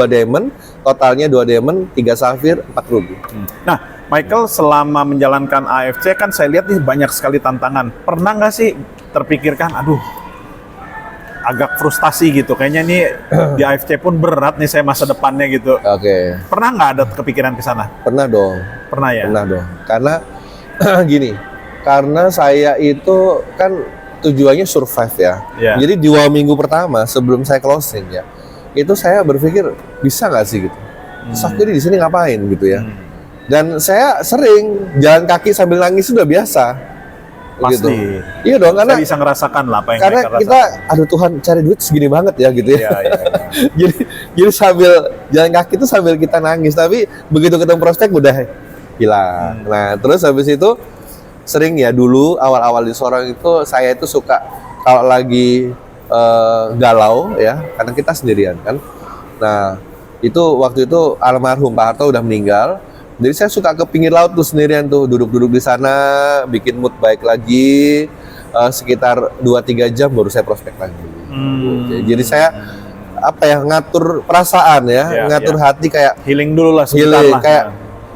diamond, totalnya 2 diamond, 3 safir, 4 ruby. Nah, Michael selama menjalankan AFC kan saya lihat nih banyak sekali tantangan. Pernah nggak sih terpikirkan, aduh, agak frustasi gitu. Kayaknya nih di AFC pun berat nih saya masa depannya gitu. Oke. Pernah nggak ada kepikiran ke sana? Pernah dong. Pernah ya? Pernah dong. Karena gini, karena saya itu kan tujuannya survive ya. Jadi 2 minggu pertama sebelum saya closing ya, itu saya berpikir bisa nggak sih gitu. Terus aku di sini ngapain gitu ya. Dan saya sering jalan kaki sambil nangis sudah biasa. Pasti. Gitu. Iya dong, karena saya bisa ngerasakan lah apa yang karena mereka kita, rasakan. aduh Tuhan cari duit segini banget ya gitu ya. Iya. jadi sambil jalan kaki itu sambil kita nangis, tapi begitu ketemu prospek udah hilang. Nah terus habis itu sering ya dulu awal-awal di Sorong itu saya itu suka kalau lagi galau ya, karena kita sendirian kan. Nah itu waktu itu almarhum Pak Harto udah meninggal. Jadi saya suka ke pinggir laut tuh sendirian tuh, duduk-duduk di sana, bikin mood baik lagi, sekitar 2-3 jam baru saya prospek lagi. Jadi saya ngatur perasaan ya, ngatur hati kayak healing dulu lah sebentar lah. Kayak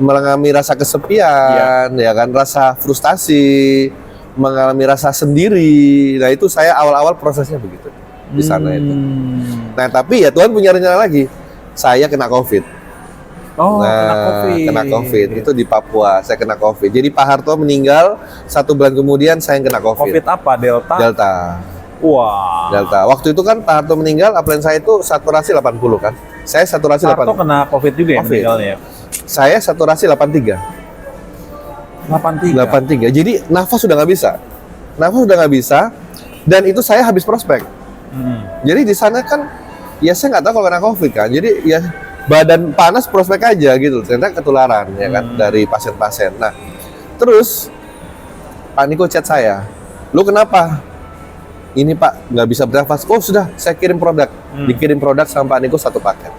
mengalami rasa kesepian, ya kan, rasa frustasi, mengalami rasa sendiri. Nah itu saya awal-awal prosesnya begitu di sana itu. Nah tapi ya Tuhan punya rencana lagi, saya kena COVID. Oh, kena COVID itu di Papua. Saya kena COVID. Jadi Pak Harto meninggal 1 bulan kemudian saya kena COVID. COVID apa? Delta. Wah. Delta. Waktu itu kan Pak Harto meninggal, upline saya itu saturasi 80 kan. Saya saturasi 80. Harto kena COVID juga ya meninggalnya. Saya saturasi 83. 83. Jadi nafas sudah nggak bisa. Dan itu saya habis prospek. Jadi di sana kan ya saya nggak tahu kalau kena COVID kan. Jadi ya badan panas prospek aja gitu, ternyata ketularan ya kan dari pasien-pasien. Nah, terus Pak Niko chat saya, lu kenapa? Ini Pak nggak bisa bernafas. Oh sudah, saya kirim produk, dikirim produk sama Pak Niko 1 paket.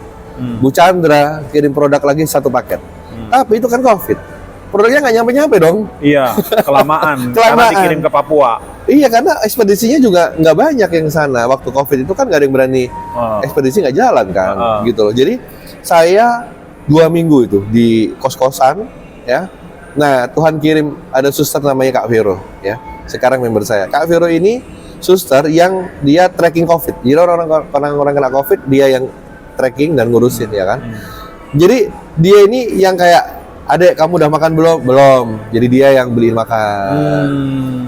Bu Chandra kirim produk lagi 1 paket. Tapi itu kan COVID, produknya nggak nyampe-nyampe dong. Iya, kelamaan. Karena dikirim ke Papua. Iya, karena ekspedisinya juga nggak banyak yang sana. Waktu COVID itu kan nggak ada yang berani ekspedisi, nggak jalan kan, gitu loh. Jadi saya 2 minggu itu di kos-kosan ya. Nah Tuhan kirim ada suster namanya Kak Vero ya. Sekarang member saya. Kak Vero ini suster yang dia tracking COVID. Jadi orang kena COVID dia yang tracking dan ngurusin ya kan. Jadi dia ini yang kayak, adek kamu udah makan belum? Belum. Jadi dia yang beliin makan.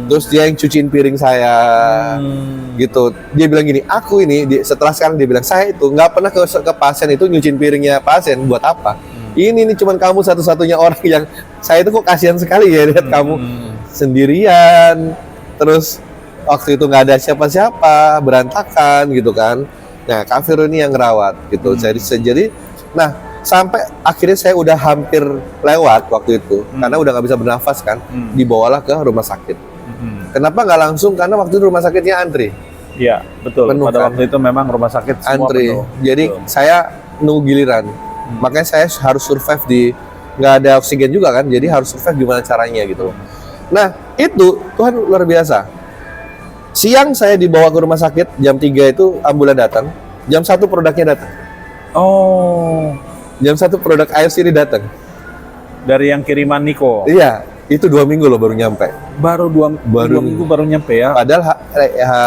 Terus dia yang cuciin piring saya. Gitu. Dia bilang gini, aku ini setelah sekarang dia bilang, saya itu nggak pernah ke pasien itu nyuciin piringnya pasien buat apa? Ini cuman kamu satu-satunya orang yang saya itu kok kasihan sekali ya lihat kamu sendirian. Terus waktu itu nggak ada siapa-siapa, berantakan gitu kan. Nah, Kak Vero ini yang ngerawat gitu. Jadi nah sampai akhirnya saya udah hampir lewat waktu itu karena udah nggak bisa bernafas kan, dibawalah ke rumah sakit. Kenapa nggak langsung? Karena waktu itu rumah sakitnya antri. Iya, betul. Penuh, pada kan? waktu itu memang rumah sakit semua antri. penuh. Jadi saya nunggu giliran. Makanya saya harus survive di nggak ada oksigen juga kan, jadi harus survive gimana caranya gitu. Nah itu Tuhan luar biasa. Siang saya dibawa ke rumah sakit, jam 3 itu ambulan datang, jam 1 produknya datang. Oh, Jam 1 produk AFC ini datang. dari yang kiriman Niko. Iya, itu 2 minggu loh baru nyampe. Baru dua minggu baru nyampe ya. Padahal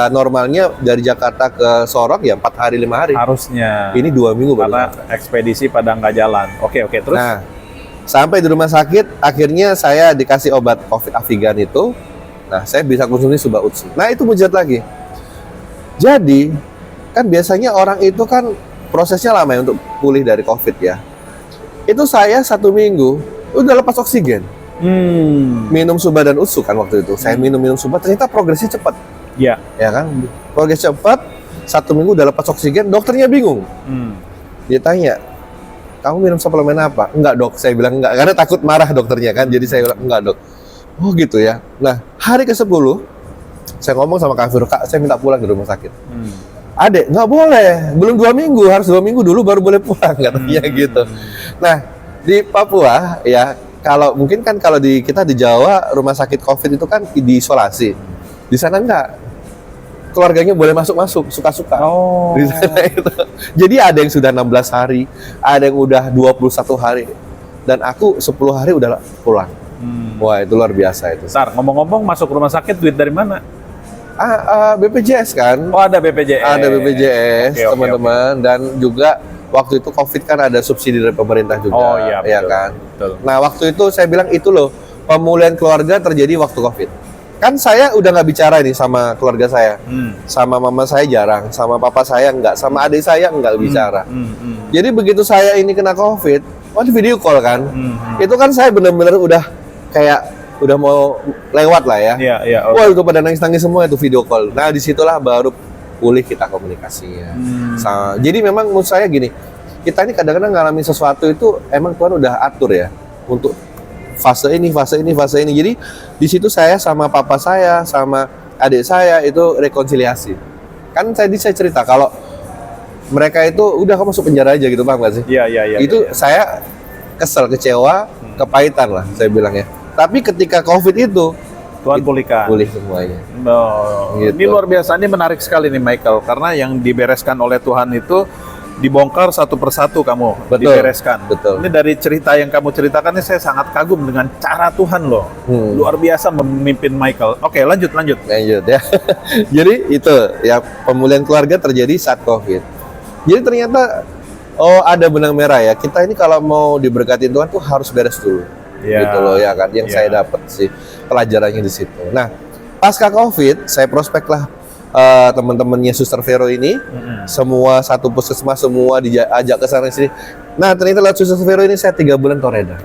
normalnya dari Jakarta ke Sorong ya 4 hari 5 hari. Harusnya. Ini 2 minggu baru. Karena nyampe. ekspedisi pada nggak jalan. Oke, terus? Nah, sampai di rumah sakit, akhirnya saya dikasih obat COVID Avigan itu. Nah, saya bisa konsumsi Suba Utsu. Nah, itu mujizat lagi. Jadi, kan biasanya orang itu kan prosesnya lama ya untuk pulih dari COVID ya. Itu saya 1 minggu udah lepas oksigen. Minum Suba dan Utsu kan waktu itu. Saya minum Suba, ternyata progresnya cepat. Ya. Ya kan? Progres cepat, 1 minggu udah lepas oksigen, dokternya bingung. Dia tanya, kamu minum suplemen apa? Enggak dok, saya bilang enggak, karena takut marah dokternya kan, jadi saya bilang enggak dok. Oh gitu ya. Nah, hari ke-10, saya ngomong sama Kak Firo, Kak, saya minta pulang ke rumah sakit. Adek, nggak boleh, belum 2 minggu, harus 2 minggu dulu baru boleh pulang, katanya gitu. Nah, di Papua ya, kalau mungkin kan kalau kita di Jawa, rumah sakit COVID itu kan diisolasi. Di sana enggak. Keluarganya boleh masuk-masuk, suka-suka. Oh. Di sana itu. Jadi ada yang sudah 16 hari, ada yang udah 21 hari. Dan aku 10 hari udah pulang. Wah, itu luar biasa itu. Bentar, ngomong-ngomong masuk rumah sakit duit dari mana? BPJS kan. Oh, ada BPJS. Ada BPJS, Oke, teman-teman. Dan juga waktu itu COVID kan ada subsidi dari pemerintah juga. Oh iya, ya betul, kan. betul. Nah, waktu itu saya bilang itu loh, pemulihan keluarga terjadi waktu COVID. Kan saya udah nggak bicara nih sama keluarga saya. Sama mama saya jarang, sama papa saya enggak, sama adik saya enggak bicara. Jadi begitu saya ini kena COVID, waktu video call kan, itu kan saya benar-benar udah kayak udah mau lewat lah ya. Iya. Wah, itu pada nangis-nangis semua itu video call. Nah, disitulah baru pulih kita komunikasinya. Jadi memang menurut saya gini, kita ini kadang-kadang ngalamin sesuatu itu emang Tuhan udah atur ya untuk fase ini. Jadi di situ saya sama papa saya, sama adik saya itu rekonsiliasi. Kan saya cerita kalau mereka itu udah kamu masuk penjara aja gitu, paham gak sih? Iya. Itu saya kesel, kecewa, kepahitan lah saya bilang ya. Tapi ketika COVID itu Tuhan pulihkan. Pulih semuanya. Gitu. Ini luar biasa, ini menarik sekali nih Michael, karena yang dibereskan oleh Tuhan itu dibongkar satu persatu kamu, dibereskan. Betul. Ini dari cerita yang kamu ceritakan ini saya sangat kagum dengan cara Tuhan loh. Luar biasa memimpin Michael. Oke, lanjut ya. Jadi itu ya, pemulihan keluarga terjadi saat COVID. Jadi ternyata ada benang merah ya. Kita ini kalau mau diberkati Tuhan tuh harus beres dulu. Gitu loh ya kan, yang saya dapat sih pelajarannya di situ. Nah, pasca COVID, saya prospek lah teman-temannya Suster Vero ini, semua satu puskesmas semua diajak ke sana sini. Nah, ternyata lewat Suster Vero ini saya 3 bulan Toreda.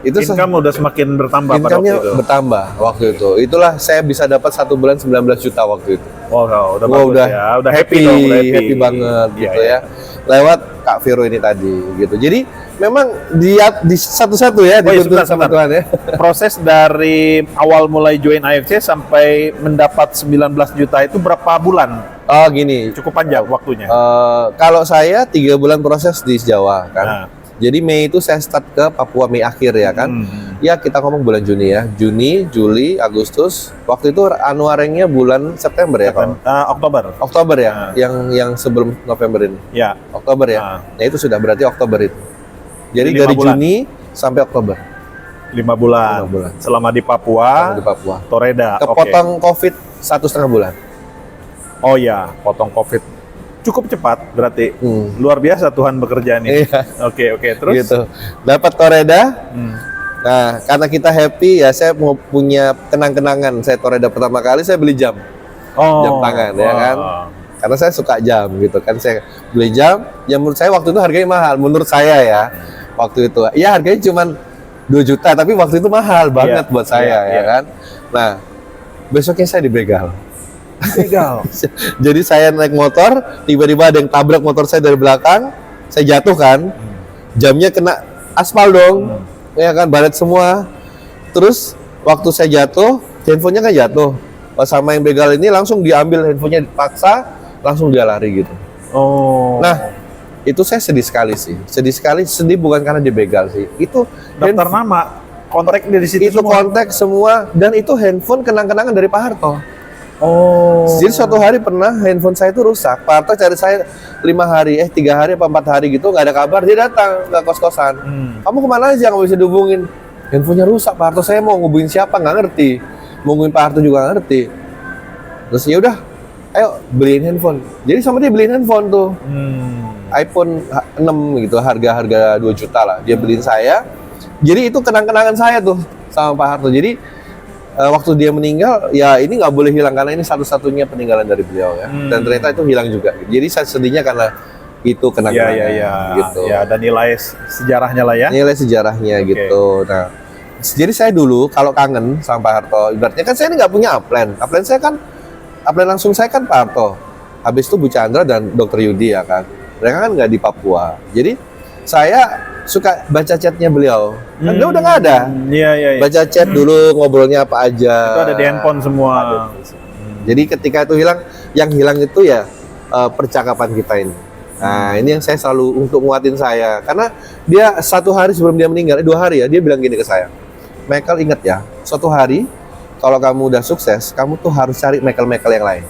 Itu income udah semakin bertambah pada waktu itu. Bertambah waktu itu. Itulah saya bisa dapat 1 bulan 19 juta waktu itu. Udah bagus ya. Udah happy dong, happy banget gitu ya. Lewat Kak Vero ini tadi gitu. Jadi memang di satu-satu ya dituntun sama Tuhan ya. Proses dari awal mulai join AFC sampai mendapat 19 juta itu berapa bulan? Oh gini, cukup panjang waktunya. Kalau saya 3 bulan proses di Jawa kan. Jadi Mei itu saya start ke Papua, Mei akhir ya kan. Ya kita ngomong bulan Juni ya. Juni, Juli, Agustus. Waktu itu anuarengnya bulan September ya kan? Oktober ya. Yang sebelum November ini. Ya. Oktober ya. Nah itu sudah berarti Oktober itu. Jadi dari Juni sampai Oktober. 5 bulan. Selama di Papua. Toreda. Kepotong COVID 1,5 bulan. Oh ya, potong COVID. Cukup cepat berarti. Luar biasa Tuhan bekerja nih. Iya. Oke, terus gitu. Dapat Toreda. Nah, karena kita happy ya, saya mau punya kenang-kenangan. Saya Toreda pertama kali saya beli jam. Jam tangan ya kan. Karena saya suka jam gitu kan. Saya beli jam yang menurut saya waktu itu harganya mahal menurut saya ya. Waktu itu. Ya harganya cuma 2 juta tapi waktu itu mahal banget buat saya ya kan. Nah, besoknya saya dibegal. Jadi saya naik motor, tiba-tiba ada yang tabrak motor saya dari belakang, saya jatuh kan, jamnya kena aspal dong, ya kan, baret semua. Terus waktu saya jatuh, handphonenya kan jatuh, sama yang begal ini langsung diambil handphonenya, dipaksa, langsung dia lari gitu. Oh. Nah, Itu saya sedih sekali sih. Sedih bukan karena dibegal sih. Itu Daftar nama, kontak dari situ itu semua. kontak semua, dan itu handphone kenang-kenangan dari Pak Harto. Oh. Jadi suatu hari pernah handphone saya itu rusak. Pak Harto cari saya 3 hari apa 4 hari gitu, nggak ada kabar. Dia datang ke kos-kosan. Kamu kemana aja, nggak bisa dihubungin? Handphonenya rusak Pak Harto. Saya mau ngubungin siapa nggak ngerti. Mau ngubungin Pak Harto juga nggak ngerti. Terus ya udah, ayo beliin handphone. Jadi sama dia beliin handphone tuh. iPhone 6 gitu, harga 2 juta lah. Dia beliin saya. Jadi itu kenang-kenangan saya tuh sama Pak Harto. Jadi waktu dia meninggal, ya ini nggak boleh hilang karena ini satu-satunya peninggalan dari beliau ya. Dan ternyata itu hilang juga. Jadi saya sedihnya karena itu kenang-kenangan gitu. Ya, ada nilai sejarahnya lah ya. Nilai sejarahnya gitu. Nah, jadi saya dulu kalau kangen sama Pak Harto, ibaratnya kan saya ini nggak punya upline. Upline langsung saya kan Pak Harto. Habis itu Bu Chandra dan Dr. Yudi ya kan. Mereka kan nggak di Papua. Jadi saya suka baca chatnya beliau. Kan dia udah nggak ada. Iya. Baca chat dulu, ngobrolnya apa aja. Itu ada di handphone semua. Jadi ketika itu hilang, yang hilang itu ya percakapan kita ini. Nah, ini yang saya selalu untuk nguatin saya. Karena dia 1 hari sebelum dia meninggal, 2 hari ya, dia bilang gini ke saya. Michael, ingat ya, suatu hari kalau kamu udah sukses, kamu tuh harus cari Michael yang lain.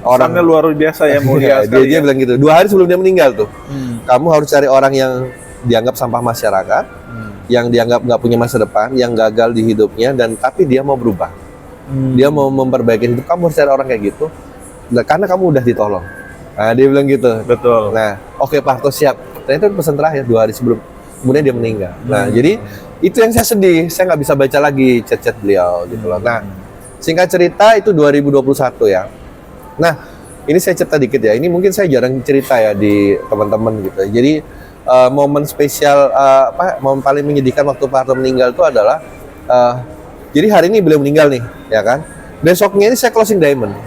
Orangnya luar biasa ya, mulia sekali. Dia bilang gitu. 2 hari sebelum dia meninggal tuh, kamu harus cari orang yang dianggap sampah masyarakat, yang dianggap nggak punya masa depan, yang gagal di hidupnya, dan tapi dia mau berubah, dia mau memperbaiki hidup. Kamu harus cari orang kayak gitu, karena kamu udah ditolong. Nah, dia bilang gitu. Betul. Nah, oke Pak Harto siap. Ternyata itu pesan terakhir 2 hari sebelum, kemudian dia meninggal. Nah, jadi itu yang saya sedih. Saya nggak bisa baca lagi chat-chat beliau gitu loh. Nah, singkat cerita itu 2021 ya. Nah, ini saya cerita dikit ya. Ini mungkin saya jarang cerita ya di teman-teman gitu. Jadi momen spesial momen paling menyedihkan waktu Pak Harto meninggal itu adalah jadi hari ini beliau meninggal nih, ya kan? Besoknya ini saya closing diamond.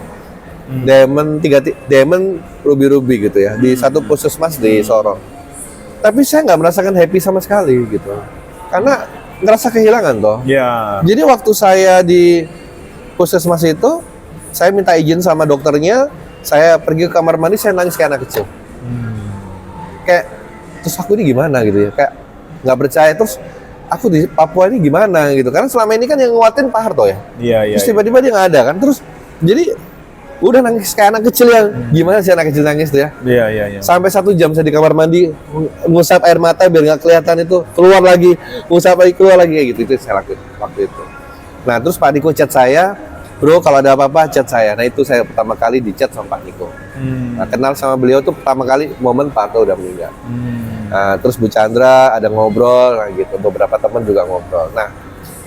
Diamond ruby gitu ya di satu puskesmas di Sorong. Tapi saya nggak merasakan happy sama sekali gitu. Karena ngerasa kehilangan toh. Ya. Jadi waktu saya di puskesmas itu, saya minta izin sama dokternya, saya pergi ke kamar mandi, saya nangis kayak anak kecil. Kayak, terus aku ini gimana gitu ya, kayak nggak percaya, terus aku di Papua ini gimana gitu. Karena selama ini kan yang nguatin Pak Harto ya. Iya. Terus tiba-tiba dia nggak ada kan, terus jadi udah nangis kayak anak kecil yang gimana sih anak kecil nangis tuh ya. Iya. Sampai 1 jam saya di kamar mandi ngusap air mata biar nggak kelihatan itu, keluar lagi, ngusap lagi keluar lagi kayak gitu. Itu saya lakuin waktu itu. Nah terus Pak Niko chat saya, bro kalau ada apa-apa chat saya. Nah itu saya pertama kali di chat sama Pak Niko. Nah, kenal sama beliau tuh pertama kali momen Pak Harto udah meninggal. Nah terus Bu Chandra ada ngobrol, nah gitu, beberapa teman juga ngobrol. Nah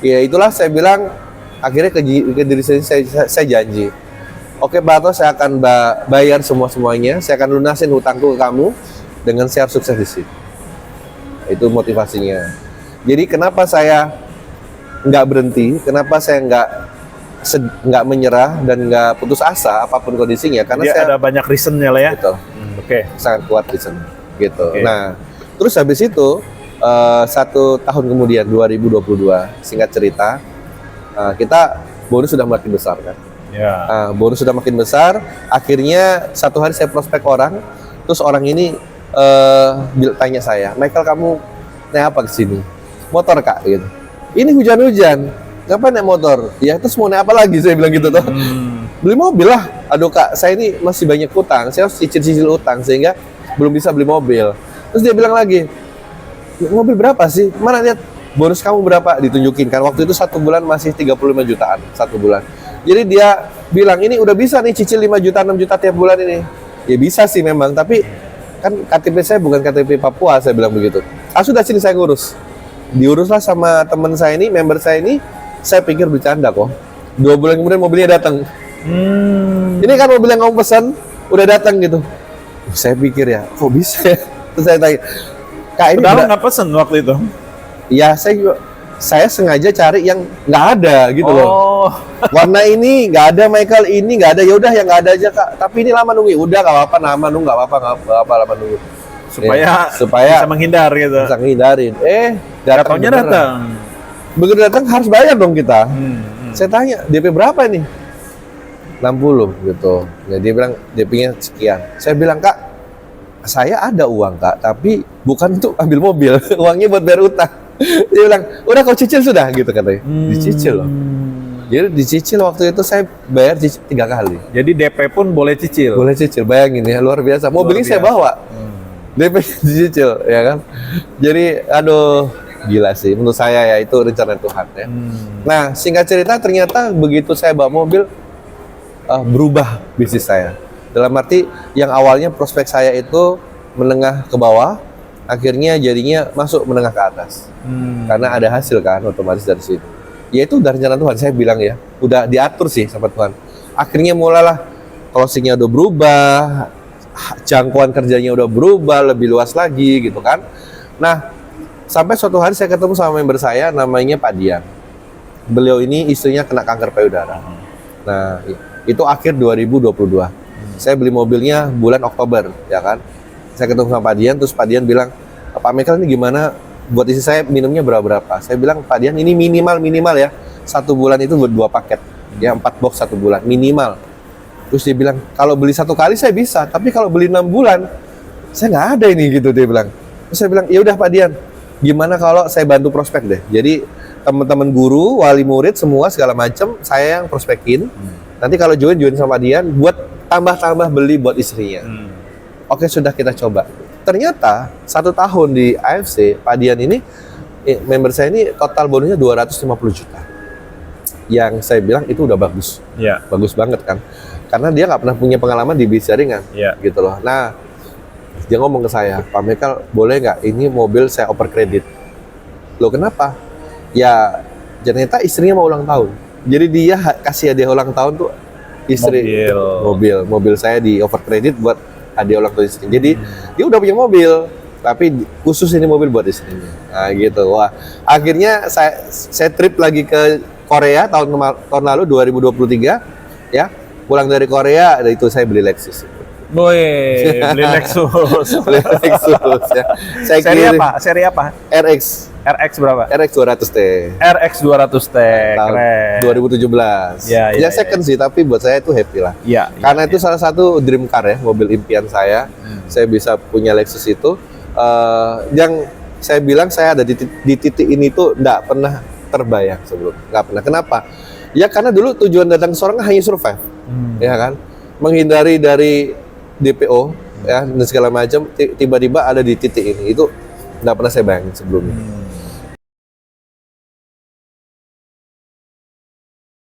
ya itulah saya bilang, akhirnya ke diri saya janji. Oke Pak Harto, saya akan bayar semuanya. Saya akan lunasin hutangku ke kamu dengan saya sukses di sini. Itu motivasinya. Jadi kenapa saya nggak berhenti? Kenapa saya nggak menyerah dan nggak putus asa apapun kondisinya? Karena saya ada banyak reasonnya lah ya. Betul. Oke. Sangat kuat di sana. Gitu. Oke. Nah, terus habis itu 1 tahun kemudian 2022, singkat cerita, kita bonus sudah makin besar kan. Ya. Bonus sudah makin besar. Akhirnya 1 hari saya prospek orang, terus orang ini tanya saya, Michael kamu naik apa ke sini? Motor kak, gitu. Ini hujan-hujan, ngapain naik motor? Ya terus mau naik apa lagi? Saya bilang gitu tuh. Beli mobil lah. Aduh kak, saya ini masih banyak utang, saya harus cicil utang sehingga belum bisa beli mobil. Terus dia bilang lagi, mobil berapa sih? Mana lihat bonus kamu berapa? Ditunjukin kan. Waktu itu 1 bulan masih 35 jutaan 1 bulan. Jadi dia bilang, ini udah bisa nih cicil 5 juta, 6 juta tiap bulan ini. Ya bisa sih memang, tapi kan KTP saya bukan KTP Papua, saya bilang begitu. Sudah sini saya ngurus. Diuruslah sama teman saya ini, member saya ini, saya pikir bercanda kok. 2 bulan kemudian mobilnya datang. Ini kan mobil yang kamu pesan, udah datang gitu. Saya pikir ya, kok bisa ya? Terus saya tanya, Kak ini Padahal nggak pesen waktu itu. Ya saya sengaja cari yang nggak ada gitu loh. Warna ini nggak ada, Michael ini nggak ada, ya udah yang nggak ada aja kak. Tapi ini lama nunggu, udah nggak apa-apa, lama nunggu nggak apa-apa lama nunggu. Supaya bisa menghindar gitu. Bisa menghindarin. Datangnya datang. Begitu datang harus bayar dong kita. Saya tanya DP berapa nih? 60 gitu. Nah, dia bilang DP-nya sekian. Saya bilang kak, saya ada uang Kak, tapi bukan untuk ambil mobil, uangnya buat bayar utang. Dia bilang, udah kau cicil sudah gitu katanya. Dicicil loh. Jadi dicicil waktu itu saya bayar 3 kali. Jadi DP pun boleh cicil. Boleh cicil, bayangin ya, luar biasa. Mobilnya saya bawa, DP dicicil, ya kan. Jadi, aduh, gila sih. Menurut saya ya itu rencana Tuhan ya. Nah, singkat cerita ternyata begitu saya bawa mobil, berubah bisnis saya. Dalam arti yang awalnya prospek saya itu menengah ke bawah, akhirnya jadinya masuk menengah ke atas. Karena ada hasil kan, otomatis dari situ. Ya itu udah rencana Tuhan, saya bilang ya, udah diatur sih sama Tuhan. Akhirnya mulailah closingnya udah berubah, jangkauan kerjanya udah berubah, lebih luas lagi gitu kan. Nah, sampai suatu hari saya ketemu sama member saya, namanya Pak Dian. Beliau ini istrinya kena kanker payudara. Nah, itu akhir 2022. Saya beli mobilnya bulan Oktober, ya kan. Saya ketemu sama Pak Dian, terus Pak Dian bilang, Pak Michael ini gimana? Buat istri saya minumnya berapa? Saya bilang, Pak Dian ini minimal ya, 1 bulan itu buat 2 paket, ya 4 box 1 bulan minimal. Terus dia bilang, kalau beli 1 kali saya bisa, tapi kalau beli 6 bulan, saya nggak ada ini gitu, dia bilang. Terus saya bilang, ya udah Pak Dian, gimana kalau saya bantu prospek deh. Jadi teman-teman guru, wali murid, semua segala macam, saya yang prospekin. Nanti kalau join sama Pak Dian, buat tambah-tambah beli buat istrinya. Oke, sudah kita coba. Ternyata 1 tahun di AFC, Pak Dian ini, member saya ini total bonusnya 250 juta. Yang saya bilang itu udah bagus. Bagus banget kan. Karena dia nggak pernah punya pengalaman di bisnis jaringan. Gitu loh. Nah, dia ngomong ke saya, Pak Michael, boleh nggak ini mobil saya oper kredit? Loh kenapa? Ya, ternyata istrinya mau ulang tahun. Jadi dia kasih hadiah ulang tahun tuh istri mobil saya di over kredit buat hadiah ulang tahun istri. Jadi dia udah punya mobil, tapi khusus ini mobil buat istrinya. Nah gitu. Wah, akhirnya saya trip lagi ke Korea tahun lalu 2023, ya. Pulang dari Korea, itu saya beli Lexus. Boy, beli Lexus. Beli Lexus ya. Saya Seri apa? RX. RX berapa? RX 200T. RX 200T. Keren. 2017. Ya second sih, tapi buat saya itu happy lah. Karena itu salah satu dream car ya, mobil impian saya. Saya bisa punya Lexus itu. Yang saya bilang saya ada di titik ini tuh nggak pernah terbayang sebelum. Nggak pernah. Kenapa? Ya karena dulu tujuan datang ke seorang hanya survive. Ya kan? Menghindari dari DPO ya dan segala macam, tiba-tiba ada di titik ini, itu nggak pernah saya bayangin sebelumnya.